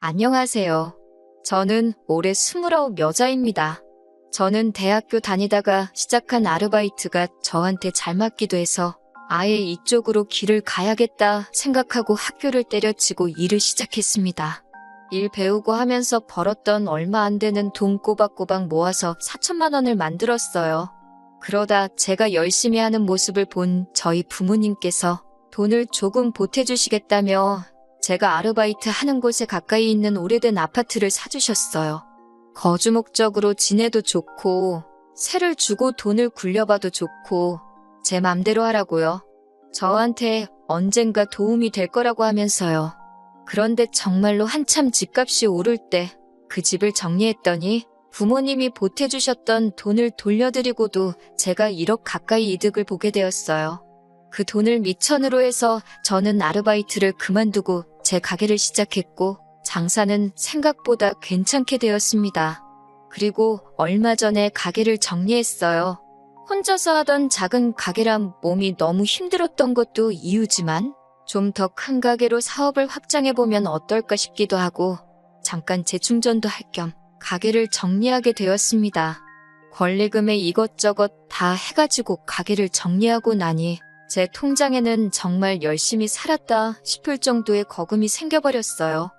안녕하세요. 저는 올해 29 여자입니다. 저는 대학교 다니다가 시작한 아르바이트가 저한테 잘 맞기도 해서 아예 이쪽으로 길을 가야겠다 생각하고 학교를 때려치고 일을 시작했습니다. 일 배우고 하면서 벌었던 얼마 안 되는 돈 꼬박꼬박 모아서 4천만 원을 만들었어요. 그러다 제가 열심히 하는 모습을 본 저희 부모님께서 돈을 조금 보태주시겠다며 제가 아르바이트 하는 곳에 가까이 있는 오래된 아파트를 사주셨어요. 거주 목적으로 지내도 좋고 세를 주고 돈을 굴려봐도 좋고 제 맘대로 하라고요. 저한테 언젠가 도움이 될 거라고 하면서요. 그런데 정말로 한참 집값이 오를 때 그 집을 정리했더니 부모님이 보태주셨던 돈을 돌려드리고도 제가 1억 가까이 이득을 보게 되었어요. 그 돈을 미천으로 해서 저는 아르바이트를 그만두고 제 가게를 시작했고 장사는 생각보다 괜찮게 되었습니다. 그리고 얼마 전에 가게를 정리했어요. 혼자서 하던 작은 가게란 몸이 너무 힘들었던 것도 이유지만 좀 더 큰 가게로 사업을 확장해보면 어떨까 싶기도 하고 잠깐 재충전도 할 겸 가게를 정리하게 되었습니다. 권리금에 이것저것 다 해가지고 가게를 정리하고 나니 제 통장에는 정말 열심히 살았다 싶을 정도의 거금이 생겨버렸어요.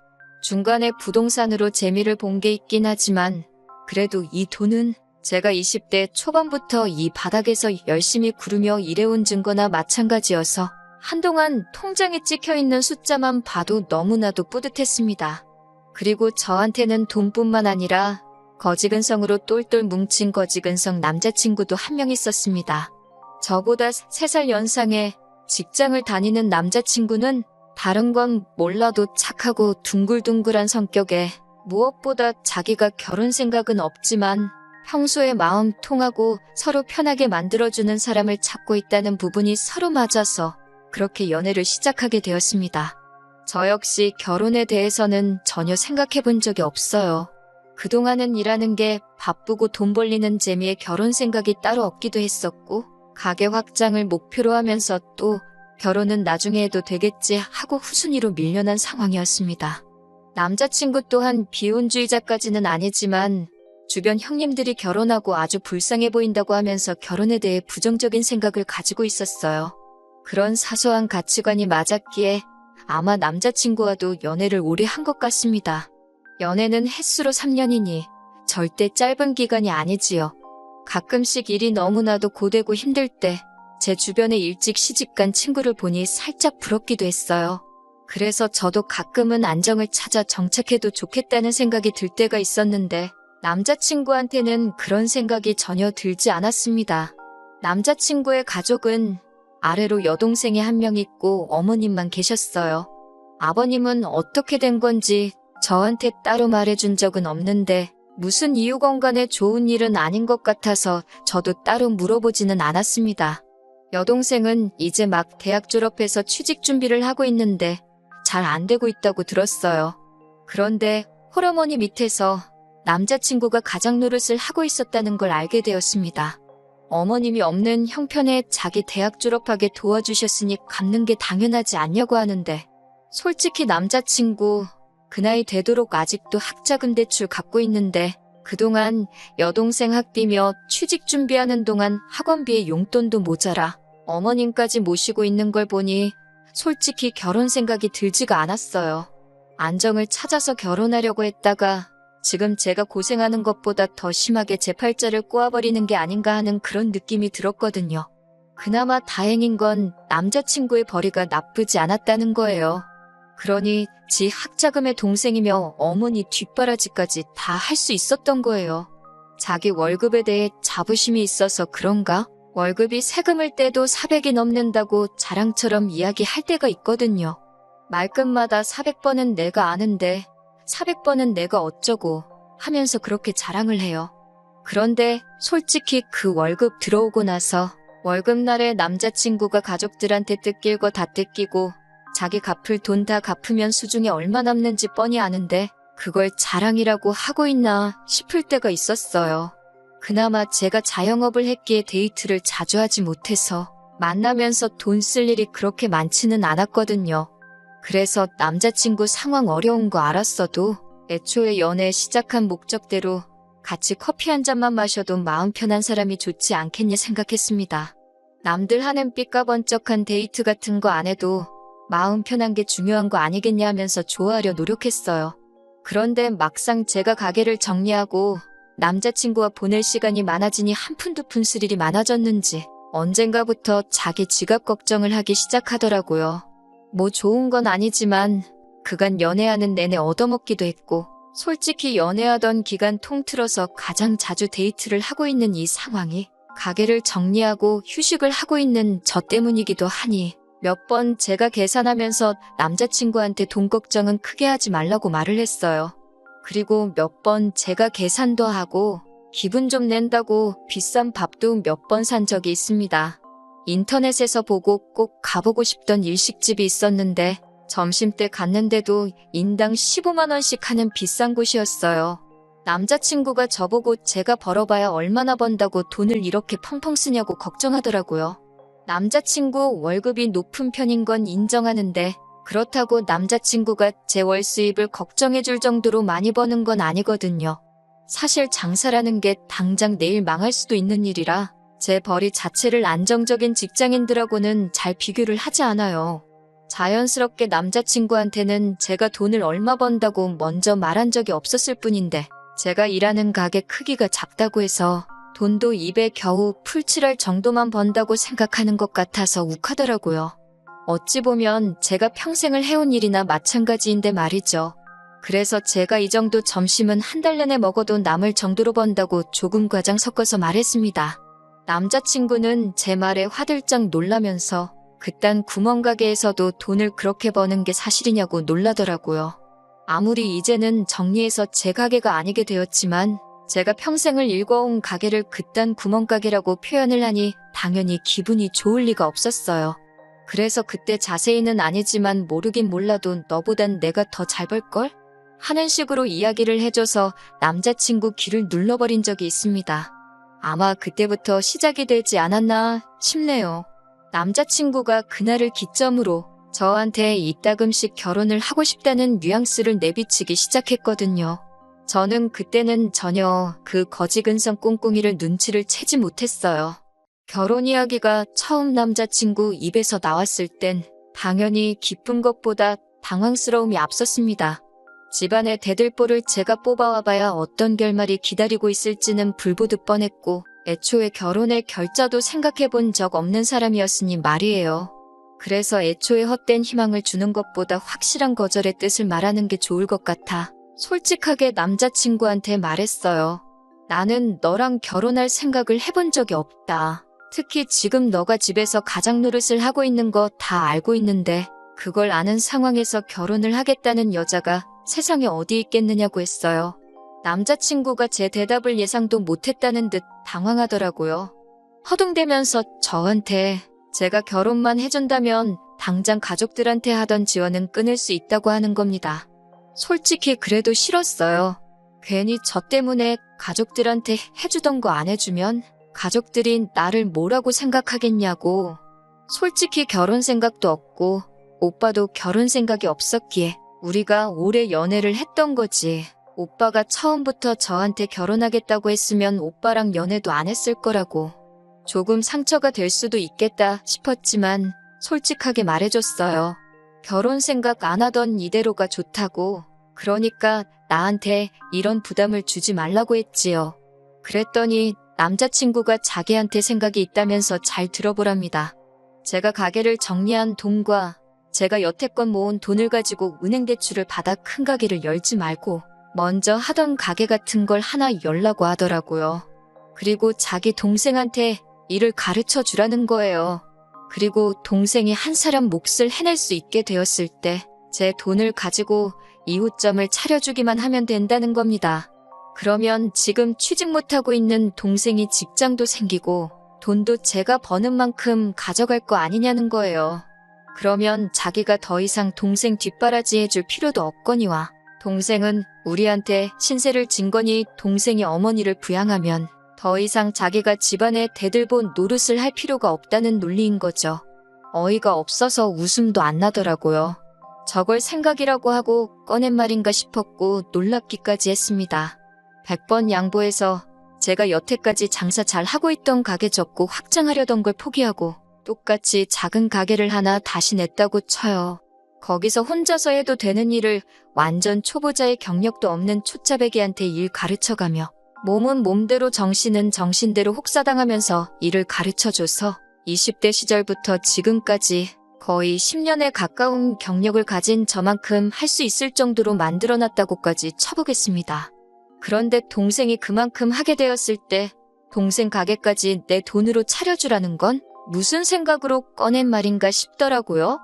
중간에 부동산으로 재미를 본 게 있긴 하지만 그래도 이 돈은 제가 20대 초반부터 이 바닥에서 열심히 구르며 일해온 증거나 마찬가지여서 한동안 통장에 찍혀있는 숫자만 봐도 너무나도 뿌듯했습니다. 그리고 저한테는 돈뿐만 아니라 거지근성으로 똘똘 뭉친 거지근성 남자친구도 한 명 있었습니다. 저보다 3살 연상의 직장을 다니는 남자친구는 다른 건 몰라도 착하고 둥글둥글한 성격에 무엇보다 자기가 결혼 생각은 없지만 평소에 마음 통하고 서로 편하게 만들어주는 사람을 찾고 있다는 부분이 서로 맞아서 그렇게 연애를 시작하게 되었습니다. 저 역시 결혼에 대해서는 전혀 생각해 본 적이 없어요. 그동안은 일하는 게 바쁘고 돈 벌리는 재미에 결혼 생각이 따로 없기도 했었고 가게 확장을 목표로 하면서 또 결혼은 나중에 해도 되겠지 하고 후순위로 밀려난 상황이었습니다. 남자친구 또한 비혼주의자까지는 아니지만 주변 형님들이 결혼하고 아주 불쌍해 보인다고 하면서 결혼에 대해 부정적인 생각을 가지고 있었어요. 그런 사소한 가치관이 맞았기에 아마 남자친구와도 연애를 오래 한 것 같습니다. 연애는 횟수로 3년이니 절대 짧은 기간이 아니지요. 가끔씩 일이 너무나도 고되고 힘들 때 제 주변에 일찍 시집간 친구를 보니 살짝 부럽기도 했어요. 그래서 저도 가끔은 안정을 찾아 정착해도 좋겠다는 생각이 들 때가 있었는데 남자친구한테는 그런 생각이 전혀 들지 않았습니다. 남자친구의 가족은 아래로 여동생이 한 명 있고 어머님만 계셨어요. 아버님은 어떻게 된 건지 저한테 따로 말해준 적은 없는데 무슨 이유건 간에 좋은 일은 아닌 것 같아서 저도 따로 물어보지는 않았습니다. 여동생은 이제 막 대학 졸업해서 취직 준비를 하고 있는데 잘 안 되고 있다고 들었어요. 그런데 홀어머니 밑에서 남자친구가 가장 노릇을 하고 있었다는 걸 알게 되었습니다. 어머님이 없는 형편에 자기 대학 졸업하게 도와주셨으니 갚는 게 당연하지 않냐고 하는데 솔직히 남자친구 그 나이 되도록 아직도 학자금 대출 갚고 있는데 그동안 여동생 학비며 취직 준비하는 동안 학원비에 용돈도 모자라 어머님까지 모시고 있는 걸 보니 솔직히 결혼 생각이 들지가 않았어요. 안정을 찾아서 결혼하려고 했다가 지금 제가 고생하는 것보다 더 심하게 제 팔자를 꼬아버리는 게 아닌가 하는 그런 느낌이 들었거든요. 그나마 다행인 건 남자친구의 벌이가 나쁘지 않았다는 거예요. 그러니 지 학자금의 동생이며 어머니 뒷바라지까지 다 할 수 있었던 거예요. 자기 월급에 대해 자부심이 있어서 그런가? 월급이 세금을 떼도 400이 넘는다고 자랑처럼 이야기할 때가 있거든요. 말끝마다 400번은 내가 아는데 400번은 내가 어쩌고 하면서 그렇게 자랑을 해요. 그런데 솔직히 그 월급 들어오고 나서 월급날에 남자친구가 가족들한테 뜯길 거 다 뜯기고 자기 갚을 돈 다 갚으면 수중에 얼마 남는지 뻔히 아는데 그걸 자랑이라고 하고 있나 싶을 때가 있었어요. 그나마 제가 자영업을 했기에 데이트를 자주 하지 못해서 만나면서 돈 쓸 일이 그렇게 많지는 않았거든요. 그래서 남자친구 상황 어려운 거 알았어도 애초에 연애 시작한 목적대로 같이 커피 한 잔만 마셔도 마음 편한 사람이 좋지 않겠냐 생각했습니다. 남들 하는 삐까번쩍한 데이트 같은 거 안 해도 마음 편한 게 중요한 거 아니겠냐 하면서 좋아하려 노력했어요. 그런데 막상 제가 가게를 정리하고 남자친구와 보낼 시간이 많아지니 한 푼 두 푼 쓸 일이 많아졌는지 언젠가부터 자기 지갑 걱정을 하기 시작하더라고요. 뭐 좋은 건 아니지만 그간 연애하는 내내 얻어먹기도 했고 솔직히 연애하던 기간 통틀어서 가장 자주 데이트를 하고 있는 이 상황이 가게를 정리하고 휴식을 하고 있는 저 때문이기도 하니 몇 번 제가 계산하면서 남자친구한테 돈 걱정은 크게 하지 말라고 말을 했어요. 그리고 몇 번 제가 계산도 하고 기분 좀 낸다고 비싼 밥도 몇 번 산 적이 있습니다. 인터넷에서 보고 꼭 가보고 싶던 일식집이 있었는데 점심때 갔는데도 인당 15만 원씩 하는 비싼 곳이었어요. 남자친구가 저보고 제가 벌어봐야 얼마나 번다고 돈을 이렇게 펑펑 쓰냐고 걱정하더라고요. 남자친구 월급이 높은 편인 건 인정하는데 그렇다고 남자친구가 제 월 수입을 걱정해줄 정도로 많이 버는 건 아니거든요. 사실 장사라는 게 당장 내일 망할 수도 있는 일이라 제 벌이 자체를 안정적인 직장인들하고는 잘 비교를 하지 않아요. 자연스럽게 남자친구한테는 제가 돈을 얼마 번다고 먼저 말한 적이 없었을 뿐인데 제가 일하는 가게 크기가 작다고 해서 돈도 입에 겨우 풀칠할 정도만 번다고 생각하는 것 같아서 욱하더라고요. 어찌 보면 제가 평생을 해온 일이나 마찬가지인데 말이죠. 그래서 제가 이 정도 점심은 한 달 내내 먹어도 남을 정도로 번다고 조금 과장 섞어서 말했습니다. 남자친구는 제 말에 화들짝 놀라면서 그딴 구멍가게에서도 돈을 그렇게 버는 게 사실이냐고 놀라더라고요. 아무리 이제는 정리해서 제 가게가 아니게 되었지만 제가 평생을 일궈온 가게를 그딴 구멍가게라고 표현을 하니 당연히 기분이 좋을 리가 없었어요. 그래서 그때 자세히는 아니지만 모르긴 몰라도 너보단 내가 더 잘 벌걸? 하는 식으로 이야기를 해줘서 남자친구 귀를 눌러버린 적이 있습니다. 아마 그때부터 시작이 되지 않았나 싶네요. 남자친구가 그날을 기점으로 저한테 이따금씩 결혼을 하고 싶다는 뉘앙스를 내비치기 시작했거든요. 저는 그때는 전혀 그 거지근성 꿍꿍이를 눈치를 채지 못했어요. 결혼 이야기가 처음 남자친구 입에서 나왔을 땐 당연히 기쁜 것보다 당황스러움이 앞섰습니다. 집안의 대들보를 제가 뽑아와봐야 어떤 결말이 기다리고 있을지는 불보듯 뻔했고 애초에 결혼의 결자도 생각해본 적 없는 사람이었으니 말이에요. 그래서 애초에 헛된 희망을 주는 것보다 확실한 거절의 뜻을 말하는 게 좋을 것 같아 솔직하게 남자친구한테 말했어요. 나는 너랑 결혼할 생각을 해본 적이 없다. 특히 지금 너가 집에서 가장 노릇을 하고 있는 거 다 알고 있는데 그걸 아는 상황에서 결혼을 하겠다는 여자가 세상에 어디 있겠느냐고 했어요. 남자친구가 제 대답을 예상도 못했다는 듯 당황하더라고요. 허둥대면서 저한테 제가 결혼만 해준다면 당장 가족들한테 하던 지원은 끊을 수 있다고 하는 겁니다. 솔직히 그래도 싫었어요. 괜히 저 때문에 가족들한테 해주던 거 안 해주면 가족들이 나를 뭐라고 생각하겠냐고. 솔직히 결혼 생각도 없고 오빠도 결혼 생각이 없었기에 우리가 오래 연애를 했던 거지. 오빠가 처음부터 저한테 결혼하겠다고 했으면 오빠랑 연애도 안 했을 거라고. 조금 상처가 될 수도 있겠다 싶었지만 솔직하게 말해줬어요. 결혼 생각 안 하던 이대로가 좋다고. 그러니까 나한테 이런 부담을 주지 말라고 했지요. 그랬더니 남자친구가 자기한테 생각이 있다면서 잘 들어보랍니다. 제가 가게를 정리한 돈과 제가 여태껏 모은 돈을 가지고 은행 대출을 받아 큰 가게를 열지 말고 먼저 하던 가게 같은 걸 하나 열라고 하더라고요. 그리고 자기 동생한테 일을 가르쳐 주라는 거예요. 그리고 동생이 한 사람 몫을 해낼 수 있게 되었을 때 제 돈을 가지고 이웃점을 차려주기만 하면 된다는 겁니다. 그러면 지금 취직 못하고 있는 동생이 직장도 생기고 돈도 제가 버는 만큼 가져갈 거 아니냐는 거예요. 그러면 자기가 더 이상 동생 뒷바라지 해줄 필요도 없거니와 동생은 우리한테 신세를 진 거니 동생이 어머니를 부양하면 더 이상 자기가 집안에 대들보 노릇을 할 필요가 없다는 논리인 거죠. 어이가 없어서 웃음도 안 나더라고요. 저걸 생각이라고 하고 꺼낸 말인가 싶었고 놀랍기까지 했습니다. 100번 양보해서 제가 여태까지 장사 잘 하고 있던 가게 접고 확장하려던 걸 포기하고 똑같이 작은 가게를 하나 다시 냈다고 쳐요. 거기서 혼자서 해도 되는 일을 완전 초보자의 경력도 없는 초짜배기한테 일 가르쳐가며 몸은 몸대로 정신은 정신대로 혹사당하면서 일을 가르쳐줘서 20대 시절부터 지금까지 거의 10년에 가까운 경력을 가진 저만큼 할 수 있을 정도로 만들어놨다고까지 쳐보겠습니다. 그런데 동생이 그만큼 하게 되었을 때 동생 가게까지 내 돈으로 차려주라는 건 무슨 생각으로 꺼낸 말인가 싶더라고요.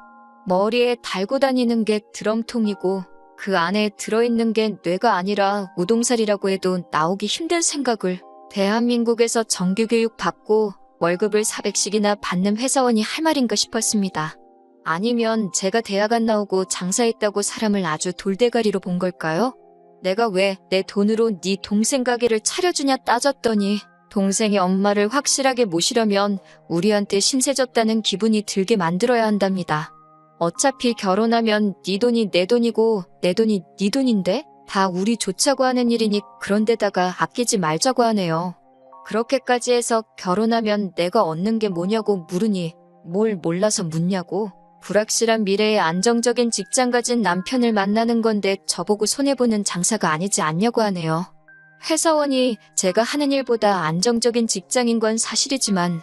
머리에 달고 다니는 게 드럼통이고 그 안에 들어있는 게 뇌가 아니라 우동살이라고 해도 나오기 힘든 생각을 대한민국에서 정규교육 받고 월급을 400씩이나 받는 회사원이 할 말인가 싶었습니다. 아니면 제가 대학 안 나오고 장사했다고 사람을 아주 돌대가리로 본 걸까요? 내가 왜 내 돈으로 네 동생 가게를 차려주냐 따졌더니 동생의 엄마를 확실하게 모시려면 우리한테 신세졌다는 기분이 들게 만들어야 한답니다. 어차피 결혼하면 네 돈이 내 돈이고 내 돈이 네 돈인데 다 우리 좋자고 하는 일이니 그런데다가 아끼지 말자고 하네요. 그렇게까지 해서 결혼하면 내가 얻는 게 뭐냐고 물으니 뭘 몰라서 묻냐고. 불확실한 미래에 안정적인 직장 가진 남편을 만나는 건데 저보고 손해보는 장사가 아니지 않냐고 하네요. 회사원이 제가 하는 일보다 안정적인 직장인 건 사실이지만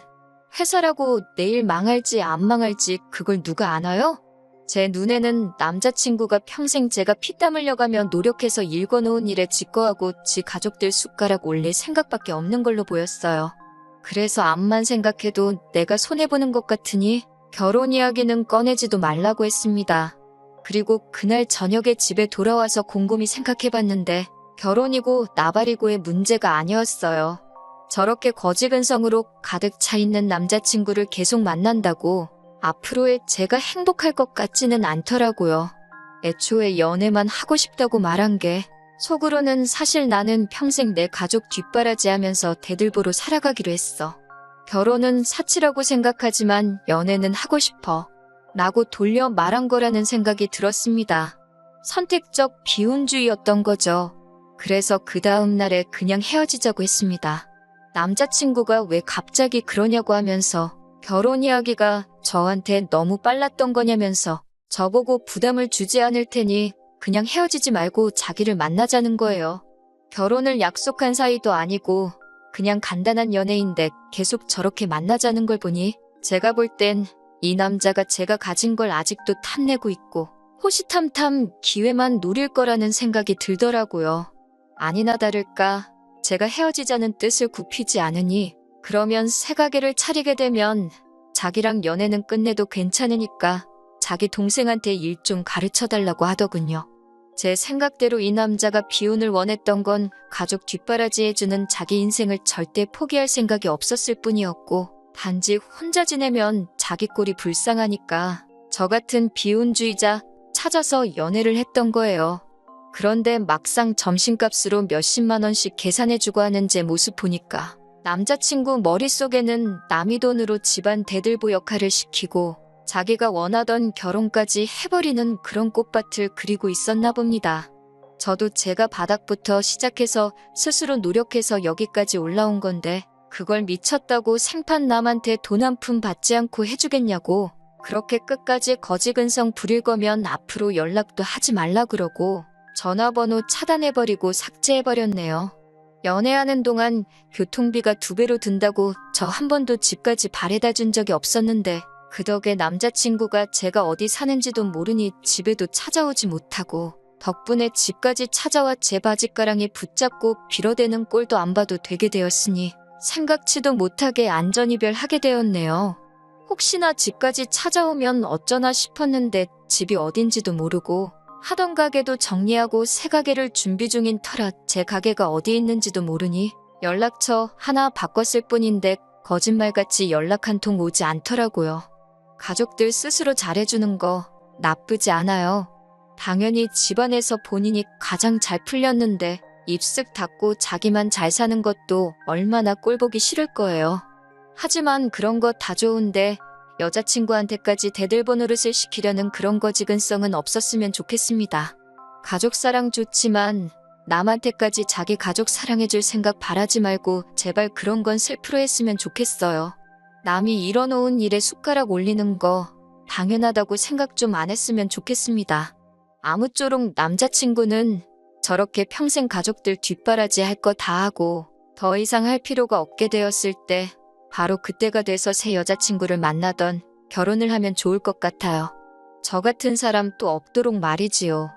회사라고 내일 망할지 안 망할지 그걸 누가 아나요? 제 눈에는 남자친구가 평생 제가 피땀 흘려가며 노력해서 일궈놓은 일에 직거하고 지 가족들 숟가락 올릴 생각밖에 없는 걸로 보였어요. 그래서 암만 생각해도 내가 손해보는 것 같으니 결혼 이야기는 꺼내지도 말라고 했습니다. 그리고 그날 저녁에 집에 돌아와서 곰곰이 생각해봤는데 결혼이고 나발이고의 문제가 아니었어요. 저렇게 거지근성으로 가득 차 있는 남자친구를 계속 만난다고 앞으로의 제가 행복할 것 같지는 않더라고요. 애초에 연애만 하고 싶다고 말한 게 속으로는 사실 나는 평생 내 가족 뒷바라지하면서 대들보로 살아가기로 했어. 결혼은 사치라고 생각하지만 연애는 하고 싶어. 라고 돌려 말한 거라는 생각이 들었습니다. 선택적 비혼주의였던 거죠. 그래서 그 다음 날에 그냥 헤어지자고 했습니다. 남자친구가 왜 갑자기 그러냐고 하면서 결혼 이야기가 저한테 너무 빨랐던 거냐면서 저보고 부담을 주지 않을 테니 그냥 헤어지지 말고 자기를 만나자는 거예요. 결혼을 약속한 사이도 아니고 그냥 간단한 연애인데 계속 저렇게 만나자는 걸 보니 제가 볼 땐 이 남자가 제가 가진 걸 아직도 탐내고 있고 호시탐탐 기회만 노릴 거라는 생각이 들더라고요. 아니나 다를까 제가 헤어지자는 뜻을 굽히지 않으니 그러면 새 가게를 차리게 되면 자기랑 연애는 끝내도 괜찮으니까 자기 동생한테 일 좀 가르쳐달라고 하더군요. 제 생각대로 이 남자가 비혼을 원했던 건 가족 뒷바라지해주는 자기 인생을 절대 포기할 생각이 없었을 뿐이었고 단지 혼자 지내면 자기 꼴이 불쌍하니까 저 같은 비혼주의자 찾아서 연애를 했던 거예요. 그런데 막상 점심값으로 몇십만 원씩 계산해주고 하는 제 모습 보니까 남자친구 머릿속에는 남의 돈으로 집안 대들보 역할을 시키고 자기가 원하던 결혼까지 해버리는 그런 꽃밭을 그리고 있었나 봅니다. 저도 제가 바닥부터 시작해서 스스로 노력해서 여기까지 올라온 건데 그걸 미쳤다고 생판 남한테 돈 한 푼 받지 않고 해주겠냐고. 그렇게 끝까지 거지근성 부릴 거면 앞으로 연락도 하지 말라 그러고 전화번호 차단해버리고 삭제해버렸네요. 연애하는 동안 교통비가 2배로 든다고 저 한 번도 집까지 바래다 준 적이 없었는데 그 덕에 남자친구가 제가 어디 사는지도 모르니 집에도 찾아오지 못하고 덕분에 집까지 찾아와 제 바짓가랑이 붙잡고 빌어대는 꼴도 안 봐도 되게 되었으니 생각지도 못하게 안전이별하게 되었네요. 혹시나 집까지 찾아오면 어쩌나 싶었는데 집이 어딘지도 모르고 하던 가게도 정리하고 새 가게를 준비 중인 터라 제 가게가 어디 있는지도 모르니 연락처 하나 바꿨을 뿐인데 거짓말같이 연락 한 통 오지 않더라고요. 가족들 스스로 잘해주는 거 나쁘지 않아요. 당연히 집안에서 본인이 가장 잘 풀렸는데 입쓱 닫고 자기만 잘 사는 것도 얼마나 꼴보기 싫을 거예요. 하지만 그런 거 다 좋은데 여자친구한테까지 대들보노릇을 시키려는 그런 거지근성은 없었으면 좋겠습니다. 가족 사랑 좋지만 남한테까지 자기 가족 사랑해줄 생각 바라지 말고 제발 그런 건 셀프로 했으면 좋겠어요. 남이 이뤄놓은 일에 숟가락 올리는 거 당연하다고 생각 좀 안 했으면 좋겠습니다. 아무쪼록 남자친구는 저렇게 평생 가족들 뒷바라지 할 거 다 하고 더 이상 할 필요가 없게 되었을 때 바로 그때가 돼서 새 여자친구를 만나던 결혼을 하면 좋을 것 같아요. 저 같은 사람 또 없도록 말이지요.